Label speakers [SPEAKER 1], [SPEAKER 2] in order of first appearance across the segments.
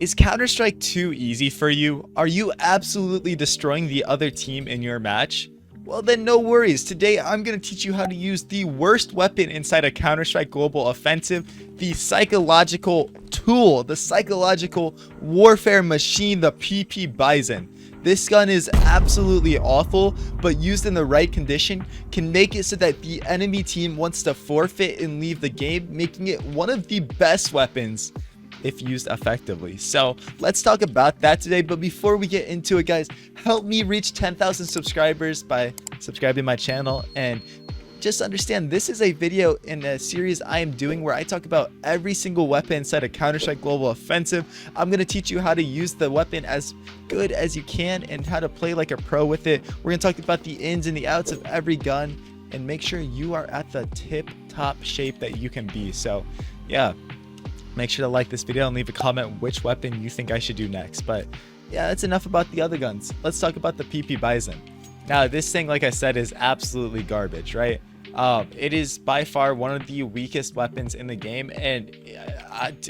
[SPEAKER 1] Is Counter-Strike too easy for you? Are you absolutely destroying the other team in your match? Well then no worries, today I'm going to teach you how to use the worst weapon inside a Counter-Strike Global Offensive, the psychological tool, the psychological warfare machine, the PP Bizon. This gun is absolutely awful, but used in the right condition can make it so that the enemy team wants to forfeit and leave the game, making it one of the best weapons if used effectively. So let's talk about that today. But before we get into it, guys, help me reach 10,000 subscribers by subscribing to my channel. And just understand, this is a video in a series I am doing where I talk about every single weapon inside a Counter-Strike Global Offensive. I'm going to teach you how to use the weapon as good as you can and how to play like a pro with it. We're going to talk about the ins and the outs of every gun and make sure you are at the tip-top shape that you can be. So yeah, make sure to like this video and leave a comment which weapon you think I should do next. But yeah, that's enough about the other guns. Let's talk about the PP Bizon. Now, this thing, like I said, is absolutely garbage, right? It is by far one of the weakest weapons in the game, and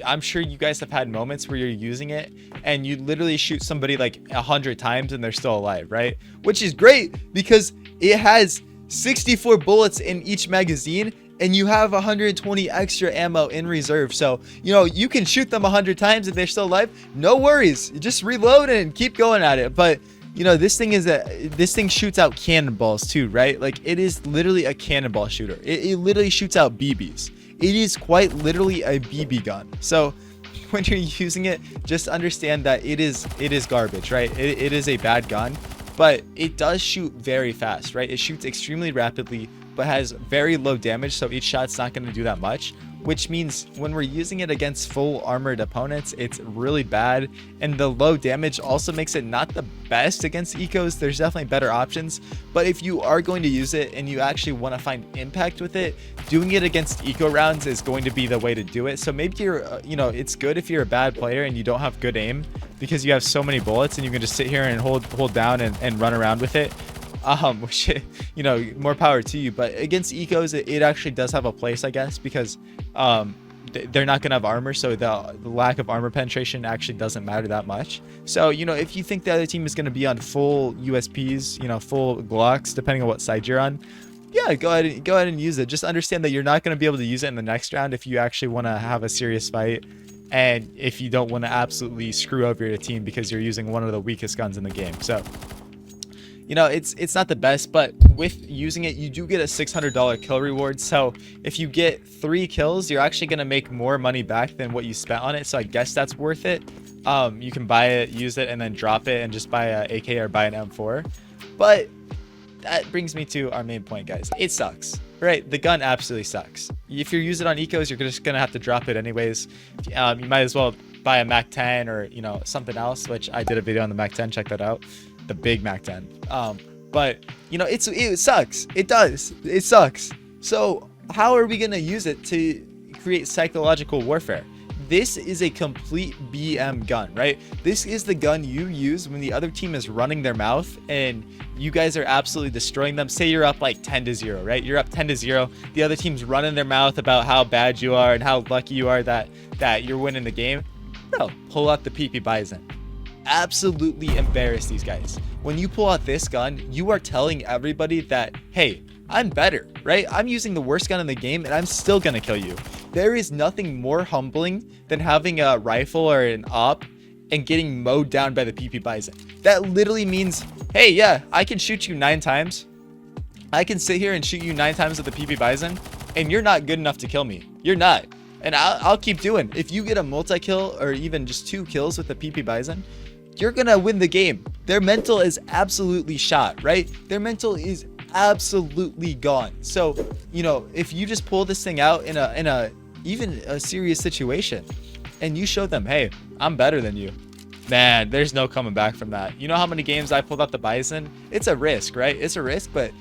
[SPEAKER 1] I'm sure you guys have had moments where you're using it and you literally shoot somebody like 100 times and they're still alive, right? Which is great because it has 64 bullets in each magazine and you have 120 extra ammo in reserve. So, you know, you can shoot them 100 times if they're still alive. No worries. Just reload and keep going at it. But, you know, this thing shoots out cannonballs too, right? Like, it is literally a cannonball shooter. It literally shoots out BBs. It is quite literally a BB gun. So when you're using it, just understand that it is garbage, right? It is a bad gun, but it does shoot very fast, right? It shoots extremely rapidly, but has very low damage, so each shot's not going to do that much, which means when we're using it against full armored opponents, it's really bad. And the low damage also makes it not the best against ecos. There's definitely better options, but if you are going to use it and you actually want to find impact with it, doing it against eco rounds is going to be the way to do it. So maybe you're you know, it's good if you're a bad player and you don't have good aim because you have so many bullets and you can just sit here and hold down and run around with it. Which, you know, more power to you. But against ecos, it actually does have a place, I guess, because they're not gonna have armor, so the lack of armor penetration actually doesn't matter that much. So, you know, if you think the other team is gonna be on full USPs, you know, full Glocks, depending on what side you're on, yeah, go ahead and use it. Just understand that you're not gonna be able to use it in the next round if you actually want to have a serious fight, and if you don't want to absolutely screw over your team because you're using one of the weakest guns in the game. So, you know, it's not the best, but with using it, you do get a $600 kill reward. So if you get 3 kills, you're actually going to make more money back than what you spent on it. So I guess that's worth it. You can buy it, use it, and then drop it and just buy a AK or buy an M4. But that brings me to our main point, guys. It sucks, right? The gun absolutely sucks. If you're using it on ecos, you're just going to have to drop it anyways. You might as well buy a Mac 10 or, you know, something else, which I did a video on the Mac 10. Check that out. The big Mac 10. But you know, it sucks. It sucks. So how are we gonna use it to create psychological warfare? This is a complete BM gun, right? This is the gun you use when the other team is running their mouth and you guys are absolutely destroying them. Say you're up like 10-0, right? You're up 10-0. The other team's running their mouth about how bad you are and how lucky you are that you're winning the game. Bro, pull out the PP Bizon. Absolutely embarrass these guys. When you pull out this gun, you are telling everybody that, hey, I'm better, right? I'm using the worst gun in the game and I'm still gonna kill you. There is nothing more humbling than having a rifle or an op and getting mowed down by the PP Bizon. That literally means, hey, yeah, I can shoot you 9 times. I can sit here and shoot you 9 times with the PP Bizon and you're not good enough to kill me. You're not. And I'll keep doing. If you get a multi-kill or even just 2 kills with the PP Bizon, you're gonna win the game. Their mental is absolutely shot, right? Their mental is absolutely gone. So, you know, if you just pull this thing out in a even a serious situation and you show them, hey, I'm better than you, man, there's no coming back from that. You know how many games I pulled out the Bizon? It's a risk, right? It's a risk, but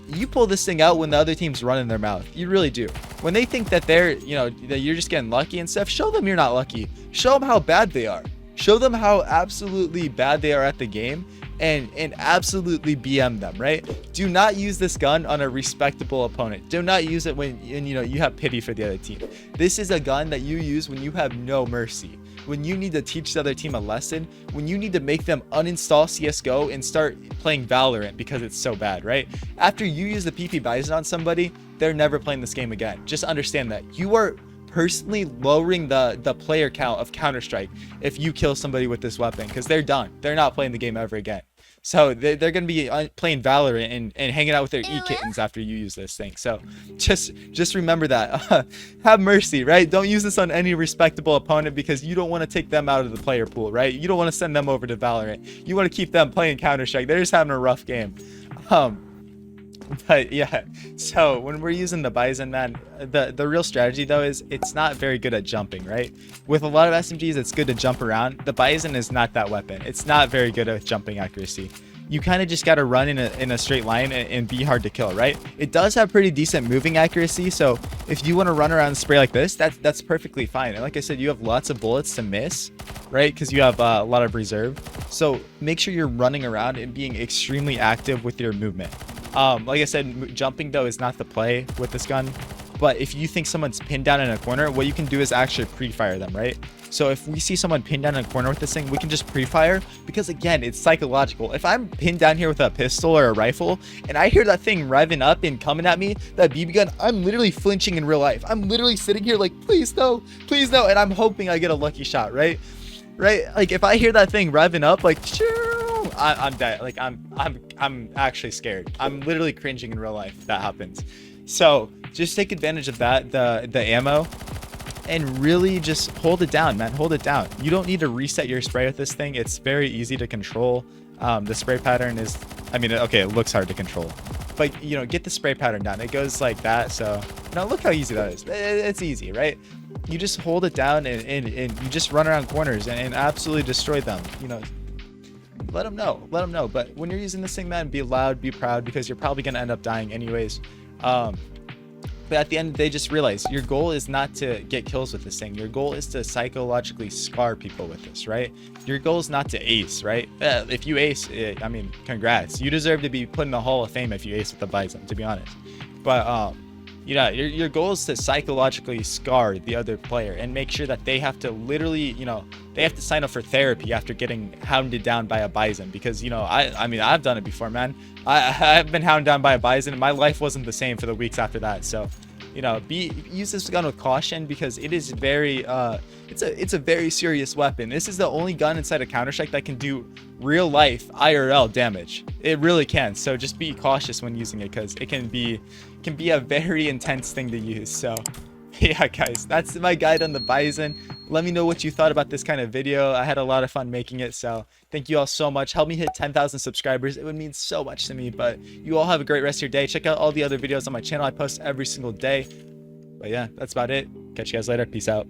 [SPEAKER 1] you pull this thing out when the other team's running their mouth. You really do. When they think that they're, you know, that you're just getting lucky and stuff, show them you're not lucky. Show them how bad they are. Show them how absolutely bad they are at the game and absolutely BM them, right? Do not use this gun on a respectable opponent. Do not use it when you know you have pity for the other team. This is a gun that you use when you have no mercy. when you need to teach the other team a lesson, when you need to make them uninstall CSGO and start playing Valorant because it's so bad, right? After you use the PP Bizon on somebody, they're never playing this game again. Just understand that you are personally lowering the player count of Counter-Strike if you kill somebody with this weapon, because they're done. They're not playing the game ever again. So they're going to be playing Valorant and hanging out with their e-kittens after you use this thing. So just remember that. Have mercy, right? Don't use this on any respectable opponent, because you don't want to take them out of the player pool, right? You don't want to send them over to Valorant. You want to keep them playing Counter-Strike. They're just having a rough game. But yeah, so when we're using the Bizon, man, the real strategy though is it's not very good at jumping, right? With a lot of SMGs, it's good to jump around. The Bizon is not that weapon. It's not very good at jumping accuracy. You kind of just got to run in a straight line and be hard to kill, right? It does have pretty decent moving accuracy, so if you want to run around and spray like this, that's perfectly fine. And like I said, you have lots of bullets to miss, right? Because you have a lot of reserve. So make sure you're running around and being extremely active with your movement. Like I said, jumping though is not the play with this gun, but if you think someone's pinned down in a corner, what you can do is actually pre-fire them, right? So if we see someone pinned down in a corner with this thing, we can just pre-fire, because again, it's psychological. If I'm pinned down here with a pistol or a rifle and I hear that thing revving up and coming at me, that BB gun, I'm literally flinching in real life. I'm literally sitting here like, please no, and I'm hoping I get a lucky shot, right? Like if I hear that thing revving up, like I'm dead. Like I'm actually scared. I'm literally cringing in real life if that happens. So just take advantage of that, the ammo, and really just hold it down, man. Hold it down. You don't need to reset your spray with this thing. It's very easy to control. The spray pattern is, I mean, okay, it looks hard to control, but you know, get the spray pattern down. It goes like that. So now look how easy that is. It's easy, right? You just hold it down and you just run around corners and absolutely destroy them. You know, let them know. But when you're using this thing, man, be loud, be proud, because you're probably going to end up dying anyways. But at the end of the day, just realize your goal is not to get kills with this thing. Your goal is to psychologically scar people with this, right? Your goal is not to ace, right? If you ace, I mean, congrats. You deserve to be put in the Hall of Fame if you ace with the Bizon, to be honest. But you know, your goal is to psychologically scar the other player and make sure that they have to literally, you know, they have to sign up for therapy after getting hounded down by a Bizon. Because, you know, I mean, I've done it before, man. I've been hounded down by a Bizon and my life wasn't the same for the weeks after that. So, you know, use this gun with caution, because it is very it's a very serious weapon. This is the only gun inside of Counter-Strike that can do real life IRL damage. It really can. So just be cautious when using it, because it can be a very intense thing to use. So yeah, guys, that's my guide on the Bizon. Let me know what you thought about this kind of video. I had a lot of fun making it, so thank you all so much. Help me hit 10,000 subscribers. It would mean so much to me. But you all have a great rest of your day. Check out all the other videos on my channel. I post every single day. But yeah, that's about it. Catch you guys later. Peace out.